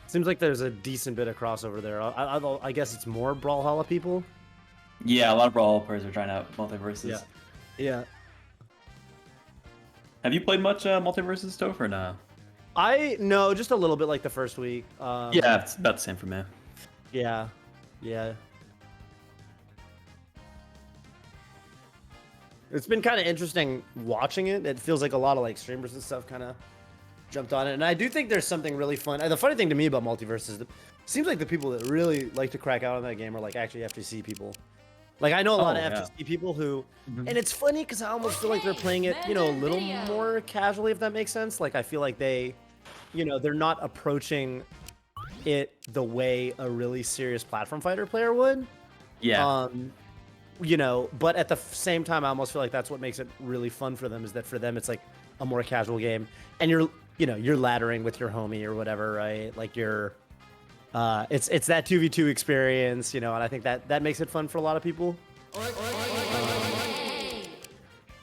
Seems like there's a decent bit of crossover there. I guess it's more Brawlhalla people. Yeah, a lot of Brawl players are trying out multiverses. Yeah. Yeah. Have you played much multiverses, Toph, or no? No, just a little bit like the first week. Yeah, it's about the same for me. Yeah. Yeah. It's been kind of interesting watching it. It feels like a lot of like streamers and stuff kind of jumped on it, and I do think there's something really fun. The funny thing to me about multiverse is it seems like the people that really like to crack out on that game are like actually FGC people. Like I know a lot of FGC people who, and it's funny because I almost feel like they're playing it, you know, a little more casually, if that makes sense. Like I feel like they, you know, they're not approaching it the way a really serious platform fighter player would. Yeah. You know, but at the same time, I almost feel like that's what makes it really fun for them, is that for them it's like a more casual game, and you're laddering with your homie or whatever, right? Like it's that 2v2 experience, you know, and I think that makes it fun for a lot of people.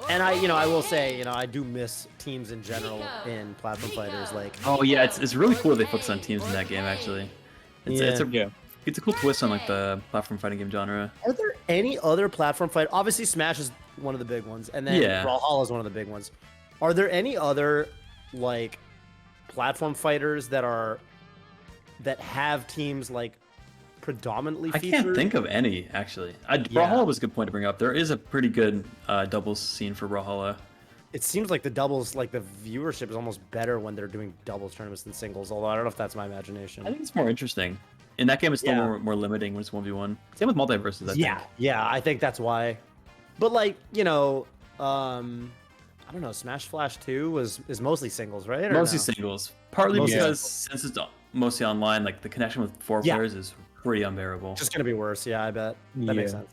And I will say, you know, I do miss teams in general in platform fighters. Like, oh yeah, it's really cool they focus on teams in that game. Actually, it's a cool twist on like the platform fighting game genre. Are there any other platform fight? Obviously, Smash is one of the big ones, and then Brawlhalla is one of the big ones. Are there any other like platform fighters that have teams like predominantly featured? I can't think of any actually. Brawlhalla was a good point to bring up. There is a pretty good doubles scene for Brawlhalla. It seems like the doubles, like the viewership is almost better when they're doing doubles tournaments than singles. Although I don't know if that's my imagination. I think it's more interesting. In that game, it's still more limiting when it's 1v1. Same with multiverses, I think. Yeah, I think that's why. But like, you know, I don't know, Smash Flash 2 is mostly singles, right? Or mostly singles. Partly because since it's mostly online, like the connection with 4 players is pretty unbearable. Just gonna be worse, yeah, I bet. That makes sense.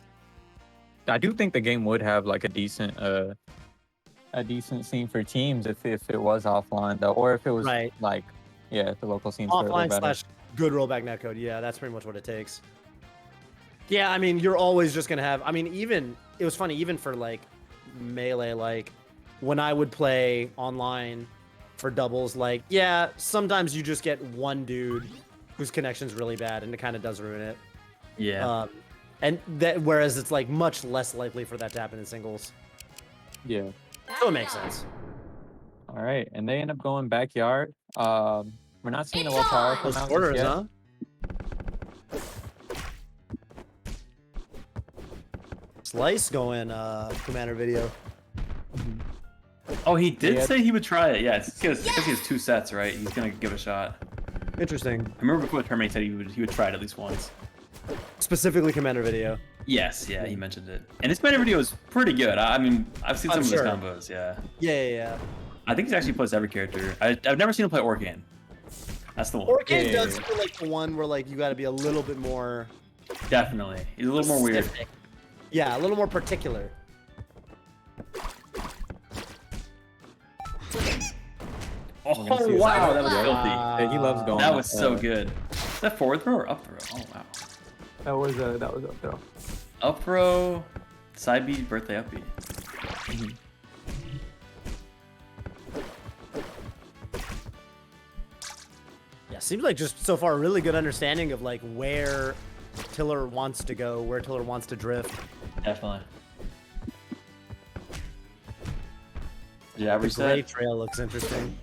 I do think the game would have like a decent scene for teams if it was offline though, or if it was like the local scenes offline / good rollback netcode. Yeah, that's pretty much what it takes. Yeah, I mean, you're always just gonna have. I mean, even it was funny, even for like Melee, like when I would play online for doubles, like sometimes you just get one dude whose connection's really bad, and it kind of does ruin it. Yeah. And that whereas it's like much less likely for that to happen in singles. Yeah. So it makes sense. All right, and they end up going backyard. We're not seeing a well powerful orders, yet. huh? Slice going commander video. Oh, he did say he would try it. Yeah, it's because he has 2 sets, right? He's gonna give it a shot. Interesting. I remember before the tournament he said he would try it at least once. Specifically commander video. Yes, yeah, he mentioned it. And his commander video is pretty good. I mean, I've seen some of his combos, Yeah. I think he actually plays every character. I've never seen him play Orcane. That's the one. Orcane does feel like the one where like you got to be a little bit more. Definitely, he's a little more weird. Yeah, a little more particular. Oh wow, that was filthy. Yeah, he loves going. That was so good. Is that forward throw or up throw? Oh wow. That was up throw. Up throw, side B, birthday up B. Yeah, seems like just so far a really good understanding of like where Tillur wants to go, where Tillur wants to drift. Definitely. Yeah, the gray trail looks interesting.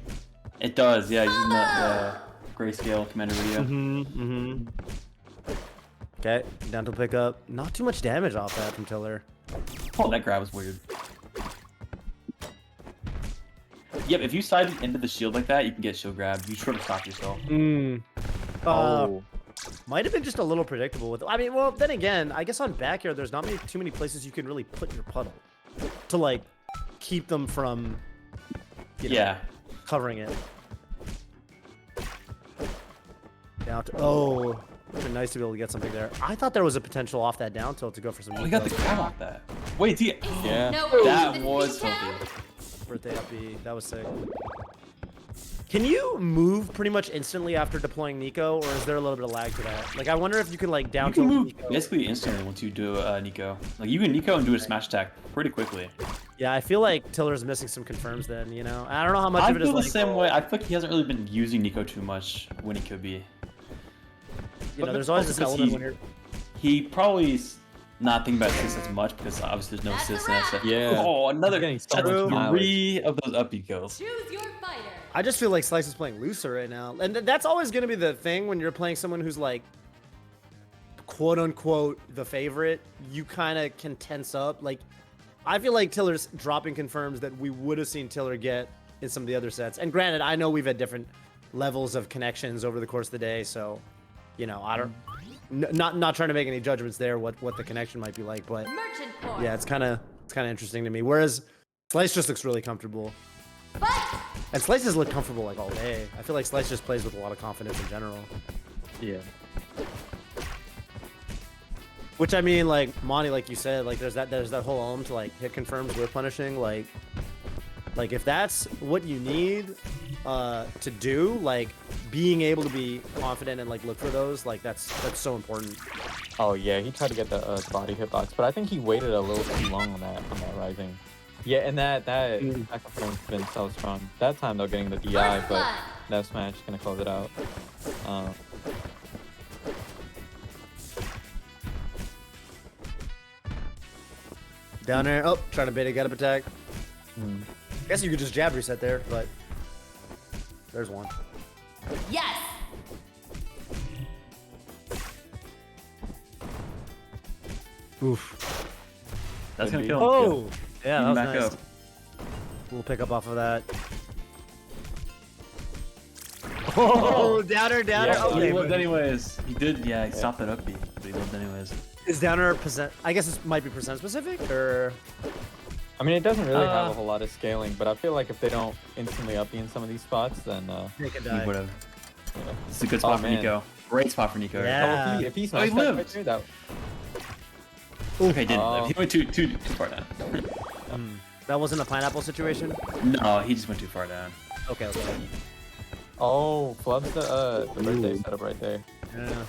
It does, yeah. Using the grayscale commander video. Okay, down to pick up. Not too much damage off that from Tillur. Oh, that grab was weird. Yep, if you slide into the shield like that, you can get shield grab. You sort of stop yourself. Might have been just a little predictable with. I mean, well, then again, I guess on back air, there's not too many places you can really put your puddle to like keep them from, covering it. Down to it's been nice to be able to get something there. I thought there was a potential off that down tilt to go for some. Oh, he got the grab off that. Wait, yeah. That was filthy. Birthday up B. That was sick. Can you move pretty much instantly after deploying Nico, or is there a little bit of lag to that? Like, I wonder if you can like down tilt move Nico. basically instantly once you do Nico. Like you can Nico and do a smash attack pretty quickly. Yeah, I feel like Tillur's missing some confirms then. You know, I don't know how much of it is. I feel the like, same way. I feel like he hasn't really been using Nico too much when he could be. you know, there's always this element when you're. He probably is not thinking about assists as much because obviously there's no assists in SF. Yeah. Oh, another Getting so that's much mileage. 3 of those up B kills. Choose your fighter. I just feel like Slice is playing looser right now, and that's always going to be the thing when you're playing someone who's like, quote unquote, the favorite. You kind of can tense up. Like, I feel like Tillur's dropping confirms that we would have seen Tillur get in some of the other sets. And granted, I know we've had different levels of connections over the course of the day, so you know, I don't. Not trying to make any judgments there what the connection might be like, but Merchant port. yeah, it's kind of interesting to me. Whereas Slice just looks really comfortable, Fight. and Slice has looked comfortable like all day. I feel like Slice just plays with a lot of confidence in general. Yeah. Which I mean, like Monty, like you said, like there's that whole element to like hit confirms with punishing, like if that's what you need to do, like being able to be confident and like look for those, like that's so important. Oh yeah, he tried to get the body hitbox, but I think he waited a little too long on that rising. Yeah, and that confirm's been so strong. That time though, getting the DI, but that smash is gonna close it out. Down there, oh, trying to bait a get up attack. I guess you could just jab reset there, but there's one. Yes. Oof. That's gonna Could be. kill him. Oh, yeah, that was Back nice. up. We'll pick up off of that. Oh, downer. Yeah, Oh, Okay, he lived but anyways. He did, yeah, he stopped that up B, but he lived anyways. is downer percent? I guess it might be percent specific, or I mean, it doesn't really have a whole lot of scaling, but I feel like if they don't instantly up in some of these spots, then they could He die. would have. yeah. It's a good spot for man. Nico. Great spot for Nico. Yeah. Oh, if he Oh, smashed he that lived. right there, that Okay, didn't Oh. live. He went too far down. That wasn't a pineapple situation. No, he just went too far down. Okay. oh, flubs the birthday setup right there. Yeah.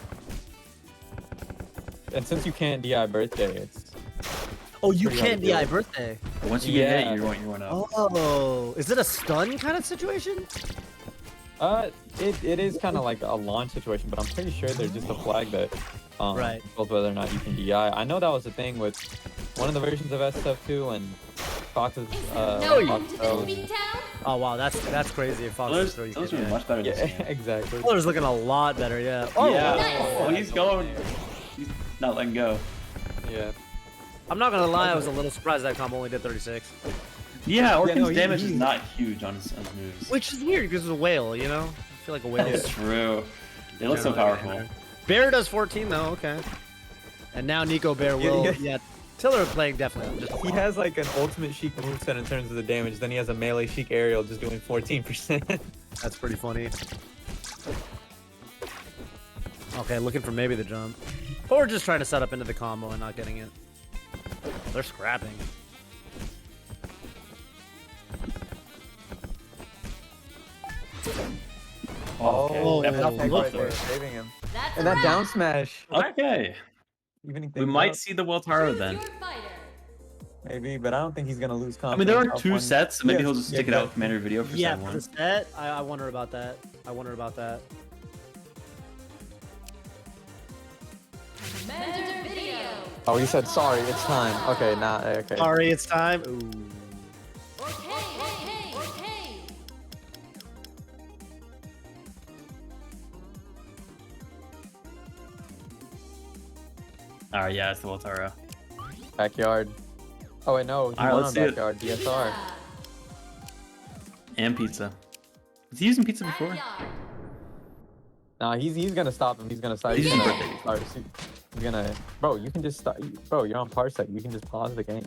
And since you can't DI birthday, it's Oh, you Pretty hard can't to deal DI with. birthday. Once you get Yeah. hit, you're going up. Oh, is it a stun kind of situation? it is kind of like a launch situation, but I'm pretty sure there's just a flag that Right. tells whether or not you can DI. I know that was the thing with one of the versions of SF2 and Fox's Is there no Fox end to Pro. this beatdown? Oh wow, that's crazy. If Fox Those, throw you those can are DI. much better than Yeah, this game. exactly. Tiller's looking a lot better. Yeah. Oh, Yeah. Nice. Oh, he's going. He's not letting go. Yeah. I'm not gonna lie, I was a little surprised that combo only did 36. Yeah, Orcane's no, damage he- is not huge on his moves. Which is weird because it's a whale, you know? I feel like a whale is It's true. They look so generally powerful. better. Bear does 14 though, okay. And now Nico Bear will, yeah. Tillur playing definitely. Just He has like an ultimate Sheik moveset in terms of the damage, then he has a melee Sheik aerial just doing 14%. That's pretty funny. Okay, looking for maybe the jump. Or just trying to set up into the combo and not getting it. They're scrapping. Oh, yeah, that look right for there, it. saving him. That's And that a down wrap. smash. Okay. Evening We things might up. see the Weltaro Choose then. your fighter. Maybe, but I don't think he's gonna lose I confidence. mean, there are off 2 one. sets, so maybe Yeah, he'll just yeah, stick it out with exactly. Commander Video for Yeah, set for 1. the set, I wonder about that. I wonder about that. Commander video. Oh, he said sorry. It's time. Okay, nah. Okay. Sorry, it's time. Ooh. Orcane. Alright, yeah, it's the Weltaro. Backyard. Oh wait, no. He Alright, won let's on see it. backyard. DSR. And pizza. Was he using pizza before? Backyard. Nah, he's gonna stop him. He's gonna stop. He's He's using gonna birthday. start. He's gonna. Bro, you can just stop. Bro, you're on parsec. You can just pause the game.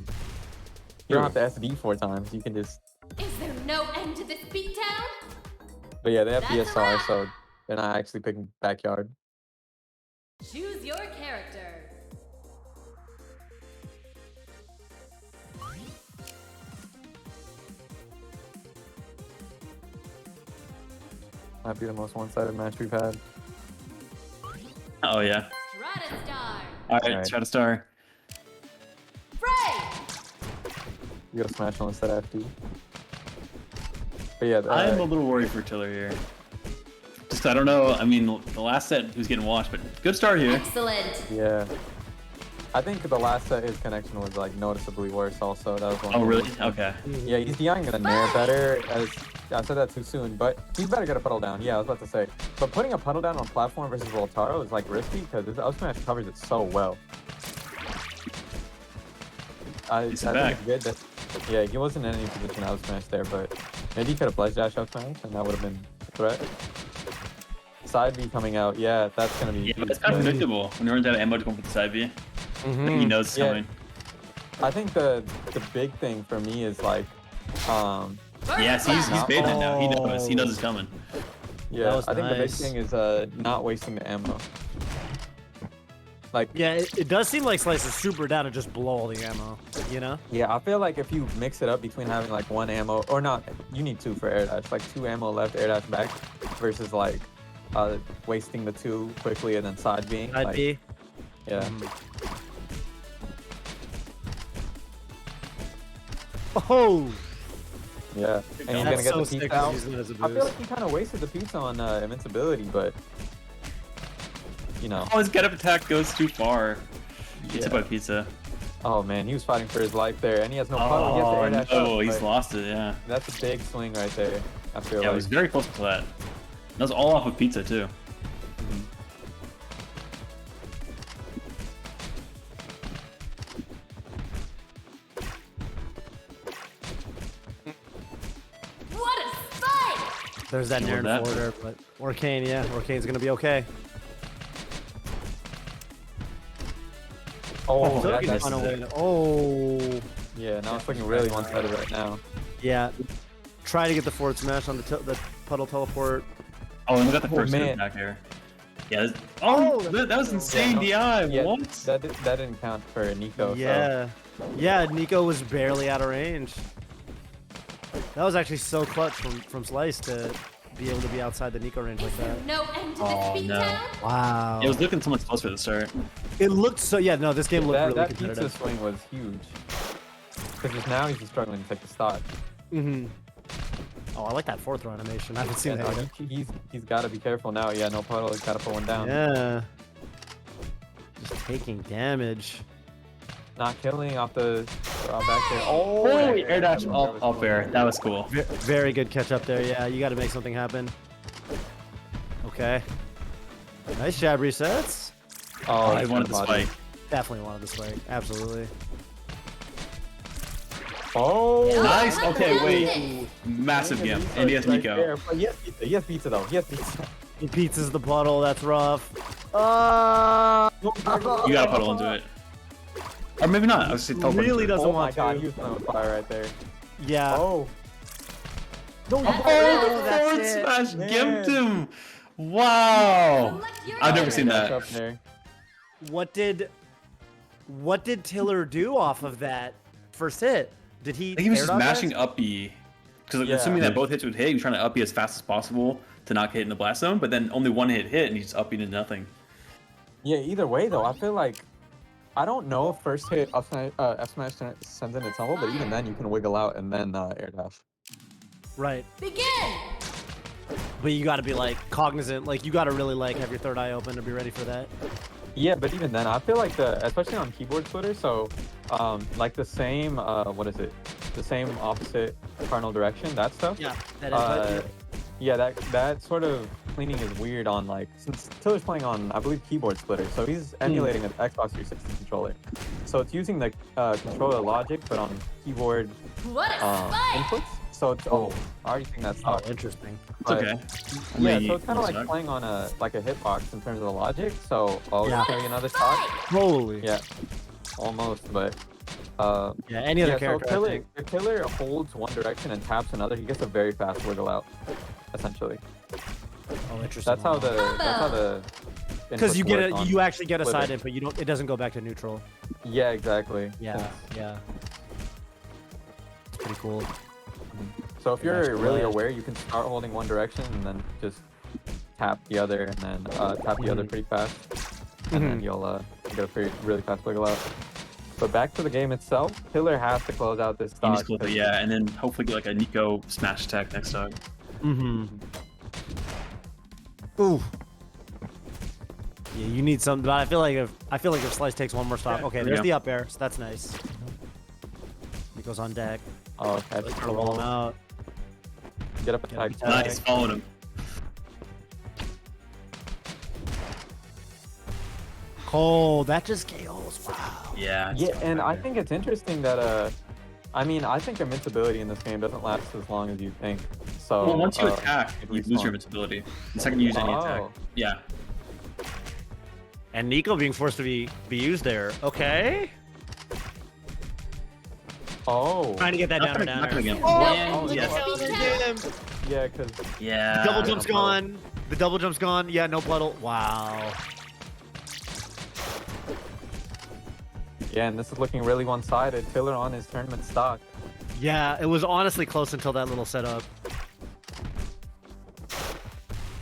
You don't have to SD 4 times. You can just. Is there no end to this beatdown? But yeah, they have That's a DSR, wrap. so they're not actually picking backyard. Choose your character. Might be the most one-sided match we've had. Oh, yeah. Stratastar. Alright, Alright. try to star. Fray. You gotta smash on instead of FD. But yeah, I'm a little worried for Tillur here. Just So I don't know. I mean, the last set he was getting washed, but good start here. Excellent. Yeah. I think the last set his connection was like noticeably worse. Also, that was one. Oh really? Okay. Yeah, he's DIing the Nair better. As I said that too soon, but he's better get a puddle down. Yeah, I was about to say. But putting a puddle down on platform versus Voltaro is like risky because his up smash covers it so well. I think it's good that, yeah, he wasn't in any position out smash there, but maybe he could have ledge dash out smash and that would have been a threat. Side B coming out, yeah, that's gonna be. Yeah, but it's kind of predictable when he runs out of ammo to go for the side B. Mm-hmm. Like he knows it's coming. I think the big thing for me is like, Yeah, see, he's baiting it now. He knows it's coming. yeah, was I think the big nice. thing is not wasting the ammo. Like, Yeah, it does seem like Slice is super down to just blow all the ammo, you know? yeah, I feel like if you mix it up between having like one ammo or not, you need two for air dash, like 2 ammo left, air dash back, versus like wasting the 2 quickly and then side being. I'd Like, be. yeah. Oh! Yeah, and he's That's gonna get so the sick pizza of out. using it as a I feel boost. like he kind of wasted the pizza on invincibility, but you know. Oh, his get up attack goes too far. Gets hit by pizza. Oh man, he was fighting for his life there, and he has no puddle. He has to Oh air dash no, up, he's but lost it. Yeah. that's a big swing right there. I feel Yeah, it like. was very close to that. That was all off of pizza too. What a spike! There's that You Nair want that? forwarder, but Orcane, yeah, Orcane's gonna be okay. Oh, I feel like that he's guy's on a sick. way. Oh, Yeah, now it's looking really one-sided right now. yeah. Try to get the forward smash on the puddle teleport. Oh, and we got the first hit man. back here. Yeah. Oh, That was insane. Yeah, DI. Yeah, What? that didn't count for Nico. Yeah, yeah. Nico was barely out of range. That was actually so clutch from Slice to be able to be outside the Nico range like Is there that. no end to Oh, this no. beatdown? Wow. It was looking so much closer at the start. It looked so. Yeah, no, this game So looked really that pizza competitive. swing was huge. Because now he's just struggling to take the stock. Mm-hmm. Oh, I like that fourth row animation. I haven't seen Yeah, that no, yet. he's got to be careful now. Yeah, no puddle. He's got to put one down. Yeah. Just taking damage. Not killing off the back there. Oh, Holy that air dash that off was air. cool. That was cool. Very good catch up there. Yeah, you got to make something happen. Okay. Nice jab resets. Oh, I he's wanted the got a body. spike. Definitely wanted the spike. Absolutely. Oh, Nice. Okay, wait. Massive gimp. And he has Right Nico. there. But he has pizza. He has pizza though. He has pizza. He pizzas the puddle. That's rough. You gotta puddle into it. Or maybe not. I was saying teleport Really into it. doesn't Oh my want god, to. he was on fire right there. Yeah. Oh. Oh, that's forward it. smash Man. gimped him. Wow. Select your I've never character. seen that. Up there. What did Tillur do off of that first hit? Did he? I think he was air just dodge mashing that? up B. Because Yeah. assuming that both hits would hit, he was trying to up B as fast as possible to not get hit in the blast zone, but then only one hit and he's up B to nothing. Yeah, either way though, I feel like I don't know if first hit F smash sends in its tumble, but even then you can wiggle out and then air dash. Right. Begin! But you got to be like cognizant. Like you got to really like have your third eye open to be ready for that. Yeah, but even then, I feel like especially on keyboard splitter, so like the same what is it? The same opposite cardinal direction, that stuff. Yeah. That is Yeah, that sort of cleaning is weird on like since Tillur's playing on I believe keyboard splitter, so he's emulating an Xbox 360 controller. So it's using the controller logic, but on keyboard What a spike! inputs. So it's I already think that's Oh, stuck. interesting. It's But- okay. I Yeah, mean, so it's kind of it's like not- playing on a hitbox in terms of the logic. So Yeah. carry another shot. Holy. Yeah, almost, but Yeah. Any other yeah. So character? I think. if Tillur holds one direction and taps another, he gets a very fast wiggle out. Essentially, Oh, interesting. that's how the Because you inputs get work a, on you actually get a Twitter. side input. You don't. It doesn't go back to neutral. Yeah, exactly. Yeah. Yeah. It's pretty cool. So if Yeah, that's you're really cool. aware, you can start holding one direction and then just tap the other, and then tap the other pretty fast, and then you'll get a really fast wiggle out. But back to the game itself, Tillur has to close out this He needs stock. to close it, yeah, and then hopefully get like a Nico smash attack next time. Mm-hmm. Ooh. Yeah, you need some. But I feel like if Slice takes one more stop, okay, there's the up air, so that's nice. He goes on deck. Oh, catch Let's it. roll him out. Get up attack. Nice, followed him. Oh, that just KOs. Wow. Yeah. Yeah, and I think it's interesting that I mean, I think invincibility in this game doesn't last as long as you think. So Well, once you attack, it you lose your respawns. invincibility. The second you use any attack. Oh. Yeah. And Nico being forced to be used there. Okay. Oh. Trying to get that Not down or gonna- down. not gonna get him. Oh, yes. Yeah, because Yeah. Double I jump's don't know. gone. The double jump's gone. Yeah, no puddle. Wow. yeah, and this is looking really one-sided. Tillur on his tournament stock. Yeah, it was honestly close until that little setup.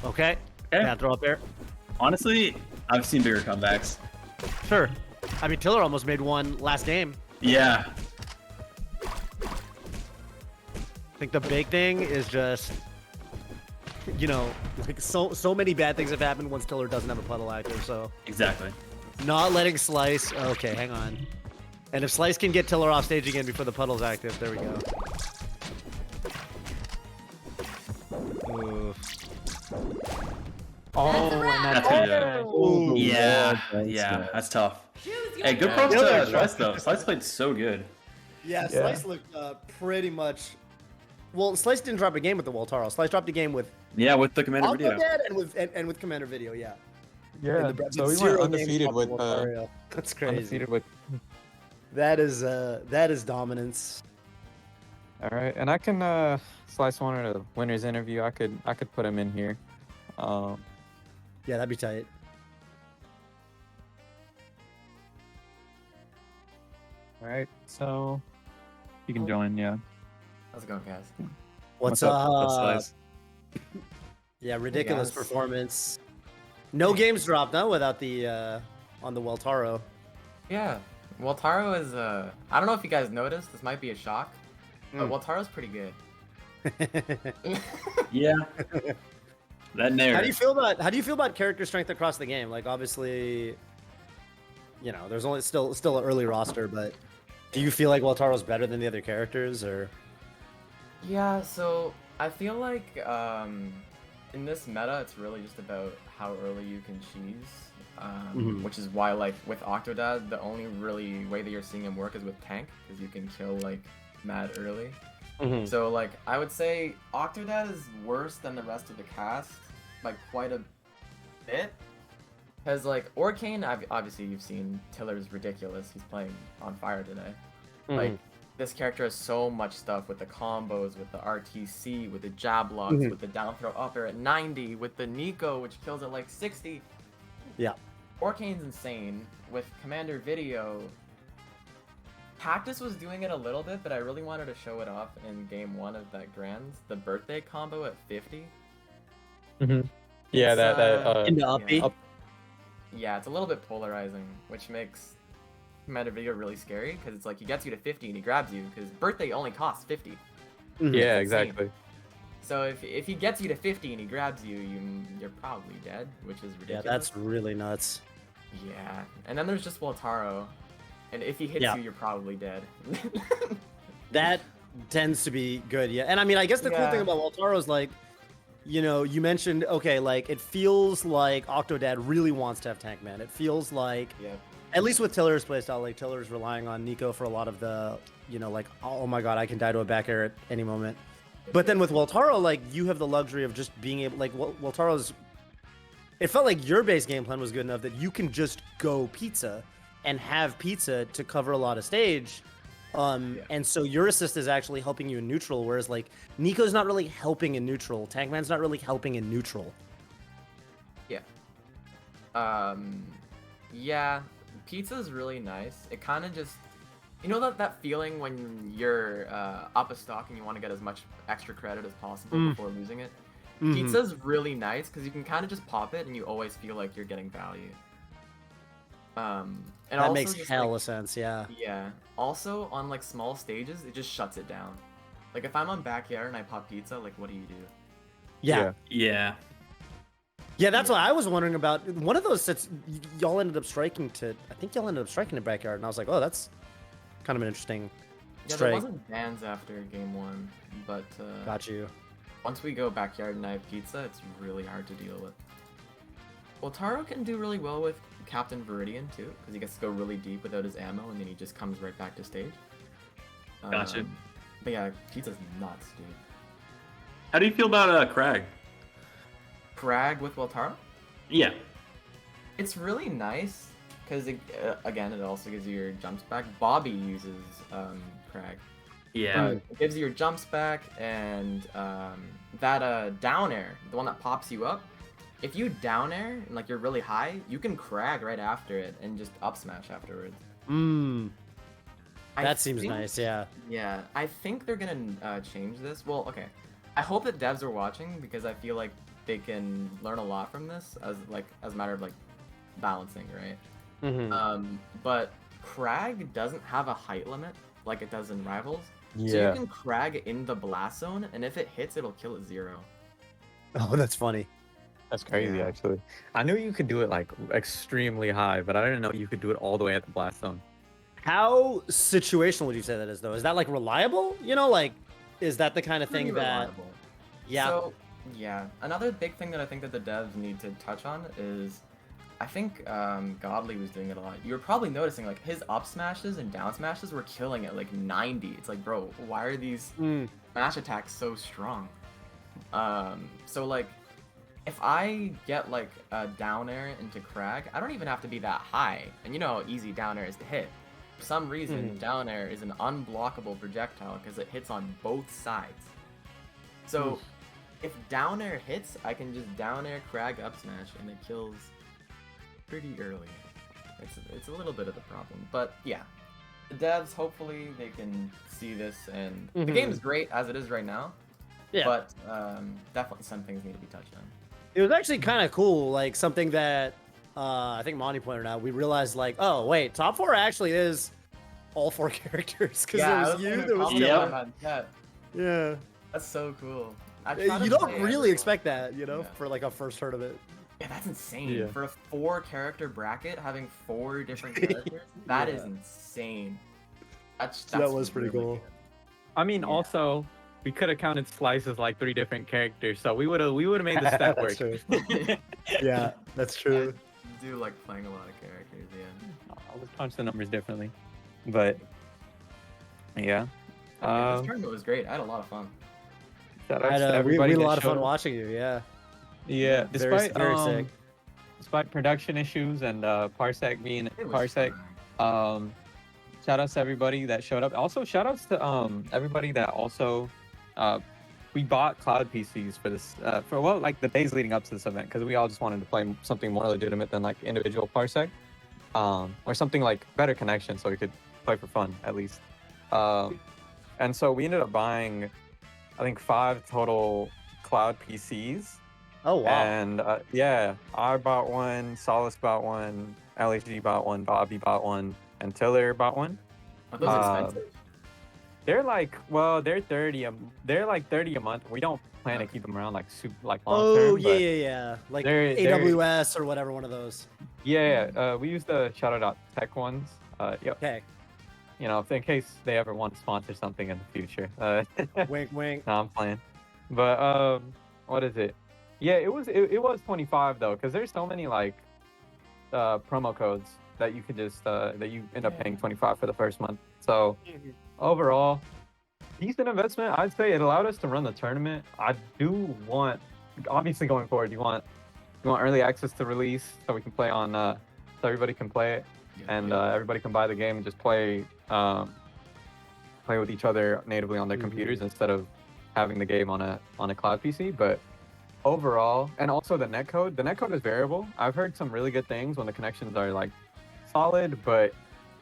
Okay. Okay. Yeah, throw up air. Honestly, I've seen bigger comebacks. Sure. I mean, Tillur almost made one last game. Yeah. I think the big thing is just, you know, like so many bad things have happened once Tillur doesn't have a puddle active. So Exactly. not letting Slice. Okay, hang on. And if Slice can get Tillur off stage again before the puddle's active, there we go. Oof. Oh, That's a and wrap. that's That's it. Ooh. Yeah. Yeah, Yeah. That's tough. Choose your Hey, good props Yeah. to Slice though. Slice played so good. Yeah, Yeah. Slice looked pretty much. Well, Slice didn't drop a game with the Waltaro. Slice dropped a game with Yeah, with the commander video. Octodad and with Commander Video. Yeah. Yeah, And the- so we zero went games undefeated off with the Waltaro. That's crazy. undefeated with. That is dominance. All right, and I can Slice wanted a winner's interview. I could put him in here. Yeah, that'd be tight. All right, so you can join. Yeah. How's it going, guys? What's That's up? Slice. Yeah, ridiculous guys. performance. No games dropped, no, without the on the Waltaro. Yeah. Well, Taro is, I don't know if you guys noticed, this might be a shock, but Mm. well, Taro's pretty good. Yeah. That narrative. How do you feel about character strength across the game? Like obviously, you know, there's only still an early roster, but do you feel like Waltaro's better than the other characters or Yeah, so I feel like in this meta, it's really just about how early you can cheese, Mhm. which is why, like, with Octodad, the only really way that you're seeing him work is with tank, because you can kill, like, mad early. So, like, I would say Octodad is worse than the rest of the cast by quite a bit. Because, like, Orcane, obviously you've seen Tillur's ridiculous. He's playing on fire today. Like, this character has so much stuff with the combos, with the RTC, with the jab locks, Mhm. with the down throw up air at 90, with the Nico, which kills at like 60. Yeah. Orcane's insane. With Commander Video, Cactus was doing it a little bit, but I really wanted to show it off in game 1 of that Grands. The birthday combo at 50. Mm-hmm. Yeah, It's, into yeah. uppy? Up- Yeah, it's a little bit polarizing, which makes Commander Video really scary, because it's like he gets you to 50 and he grabs you, because birthday only costs 50. Yeah, It's insane. exactly. So if he gets you to 50 and he grabs you, you're probably dead, which is Yeah, ridiculous. that's really nuts. Yeah, and then there's just Waltaro, and if he hits Yeah. you, you're probably dead. That tends to be good, yeah. And I mean, I guess the cool Yeah. thing about Waltaro is like, you know, you mentioned, okay, like it feels like Octodad really wants to have Tank Man. It feels like, Yeah. at least with Tillur's playstyle, like Tillur's relying on Nico for a lot of the, you know, like, oh my god, I can die to a back air at any moment. But then with Waltaro, like, you have the luxury of just being able, like, Waltaro's, it felt like your base game plan was good enough that you can just go pizza and have pizza to cover a lot of stage. And so your assist is actually helping you in neutral, whereas like Nico's not really helping in neutral. Tankman's not really helping in neutral. Yeah. Yeah. Pizza's really nice. It kind of just, you know that feeling when you're up a stock and you want to get as much extra credit as possible before losing it? Mhm. Pizza's really nice because you can kind of just pop it and you always feel like you're getting value. And That also makes just, hella like, sense, yeah. Yeah. Also, on like small stages, it just shuts it down. Like if I'm on backyard and I pop pizza, like what do you do? Yeah. Yeah. Yeah, that's what I was wondering about. One of those sets, y'all ended up striking to. I think y'all ended up striking the backyard, and I was like, oh, that's kind of an interesting Yeah, strike. there wasn't bans after game 1, but Got you. once we go backyard and I have pizza, it's really hard to deal with. Well, Taro can do really well with Captain Viridian too, because he gets to go really deep without his ammo, and then he just comes right back to stage. Gotcha. But yeah, pizza's nuts, dude. How do you feel about Crag? Crag with Weltaro? Yeah. It's really nice, because again, it also gives you your jumps back. Bobby uses Crag. Yeah. It gives you your jumps back, and that down air, the one that pops you up, if you down air and like you're really high, you can Crag right after it and just up smash afterwards. That seems nice, yeah. Yeah, I think they're gonna change this. Well, okay. I hope that devs are watching, because I feel like they can learn a lot from this as a matter of like balancing, right? But Crag doesn't have a height limit like it does in Rivals. Yeah. So you can Crag in the blast zone, and if it hits, it'll kill at 0. Oh, that's funny. That's crazy, Yeah. actually. I knew you could do it like extremely high, but I didn't know you could do it all the way at the blast zone. How situational would you say that is, though? Is that like reliable? You know, like, is that the kind of Pretty thing that? reliable. Yeah. So, yeah. Another big thing that I think that the devs need to touch on is, I think Godly was doing it a lot. You were probably noticing like his up smashes and down smashes were killing at like 90. It's like, bro, why are these smash attacks so strong? So like, if I get like a down air into Crag, I don't even have to be that high. And you know how easy down air is to hit. For some reason, down air is an unblockable projectile because it hits on both sides. So if down air hits, I can just down air Crag up smash and it kills pretty early. It's a little bit of the problem, but yeah, the devs, hopefully they can see this, and the game is great as it is right now. Yeah. But definitely some things need to be touched on. It was actually kind of cool, like something that I think Monty pointed out. We realized, like, oh wait, top 4 actually is all 4 characters, because there was you, there was Tillur. Yeah. That's so cool. You don't really expect that, you know, for like a first tournament. Yeah, that's insane. Yeah. For a 4-character bracket, having 4 different characters, that is insane. That was pretty really cool. good. I mean, also, we could have counted Slice as like 3 different characters, so we would have made the stat work. That's true. Yeah, that's true. I do like playing a lot of characters, yeah. I'll just punch the numbers differently, but yeah. This tournament was great. I had a lot of fun. Shout I outs had, to we everybody had a that lot of showed fun up. watching you. Yeah. Yeah, Very sick. despite production issues and Parsec being It was Parsec, fun. shout outs to everybody that showed up. Also, shout outs to everybody that also we bought cloud PCs for this for like the days leading up to this event, because we all just wanted to play something more legitimate than like individual Parsec, or something like better connection, so we could play for fun at least. And so we ended up buying, I think, 5 total cloud PCs. Oh wow. And yeah, I bought one, Solace bought one, LHG bought one, Bobby bought one, and Tillur bought one. Are those expensive? They're like, well, they're like 30 a month. We don't plan to keep them around like super like long Oh term. yeah, yeah, yeah. Like they're- AWS or whatever, one of those. Yeah, we use the Shadow.tech ones. Yep. Okay. You know, in case they ever want to sponsor something in the future. Wink, wink. No, I'm playing. But what is it? Yeah, it was 25 though, because there's so many like promo codes that you could just that you end up paying 25 for the first month. So overall, decent investment. I'd say it allowed us to run the tournament. I do want, obviously going forward, you want early access to release so we can play on so everybody can play it, and everybody can buy the game and just play with each other natively on their computers instead of having the game on a cloud PC. But overall, and also the netcode is variable. I've heard some really good things when the connections are like solid, but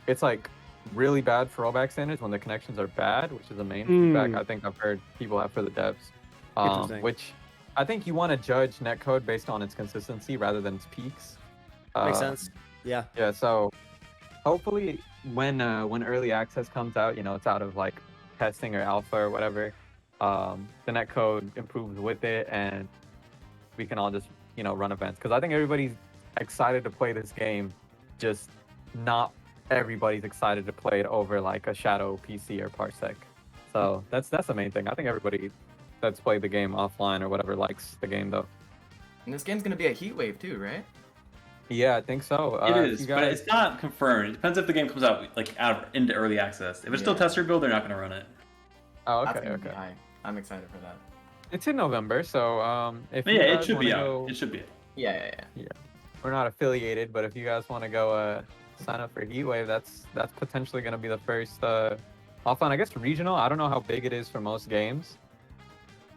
it's like really bad for rollback standards when the connections are bad, which is the main feedback I think I've heard people have for the devs. Which I think you want to judge netcode based on its consistency rather than its peaks. Makes sense. Yeah. Yeah, so hopefully when early access comes out, you know, it's out of like testing or alpha or whatever, the netcode improves with it, and we can all just run events, because I think everybody's excited to play this game, just not everybody's excited to play it over like a Shadow PC or Parsec. So that's the main thing. I think everybody that's played the game offline or whatever likes the game though. And this game's gonna be a heat wave too, right? Yeah, I think so. It is, but it's not confirmed. It depends if the game comes out like into early access. If it's still tester build, they're not going to run it. Oh, That's okay, gonna be okay. high. I'm excited for that. It's in November, so if But you yeah, it guys should be wanna out. go, It should be. Yeah. we're not affiliated, but if you guys want to go sign up for Heatwave, that's potentially going to be the first offline, I guess regional. I don't know how big it is for most games.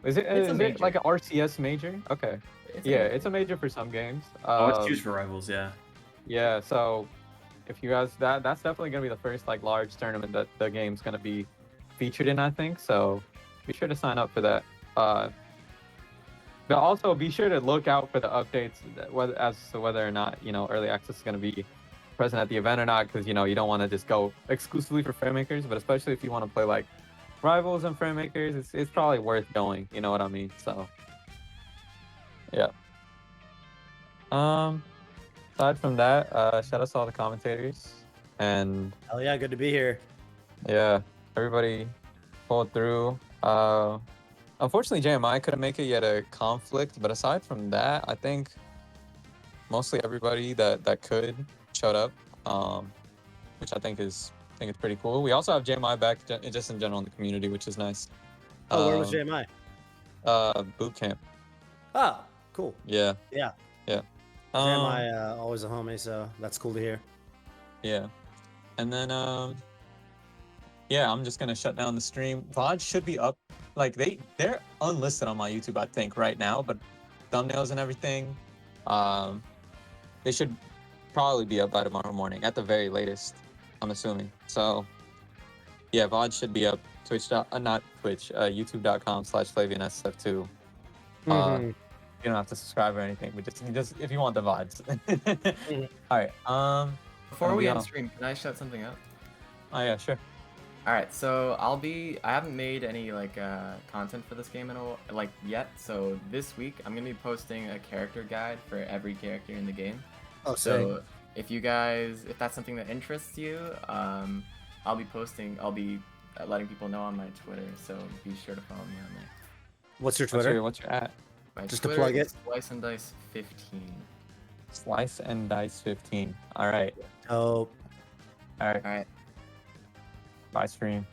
Is it like an RCS major? Okay. It's a major for some games. It's huge for rivals, yeah. Yeah, so if you guys, that's definitely going to be the first like large tournament that the game's going to be featured in, I think. So be sure to sign up for that. But also be sure to look out for the updates as to whether or not, early access is going to be present at the event or not, because, you don't want to just go exclusively for Fraymakers, but especially if you want to play like rivals and Fraymakers, it's probably worth going, you know what I mean? So, yeah. Aside from that, shout out to all the commentators, and Hell yeah, good to be here. yeah, everybody pulled through. Unfortunately, JMI couldn't make it. He had a conflict, but aside from that, I think mostly everybody that could showed up, which I think it's pretty cool. We also have JMI back just in general in the community, which is nice. Oh, where was JMI? Boot camp. Oh, cool. Yeah. Yeah. JMI always a homie, so that's cool to hear. Yeah. And then yeah, I'm just gonna shut down the stream. VOD should be up. Like they're unlisted on my YouTube, I think, right now, but thumbnails and everything, they should probably be up by tomorrow morning at the very latest, I'm assuming. So yeah, VOD should be up. YouTube.com/FlavienSF2. You don't have to subscribe or anything, but just if you want the VODs. All right. Before we end stream, can I shout something out? Oh yeah, sure. All right, so I haven't made any like content for this game yet. So this week I'm gonna be posting a character guide for every character in the game. Oh, so if that's something that interests you, I'll be letting people know on my Twitter. So be sure to follow me on there. What's your Twitter? What's your at? My Just Twitter to plug it. is Slice and Dice 15. Slice and Dice 15. All right. Oh. All right. All right. Bye, stream.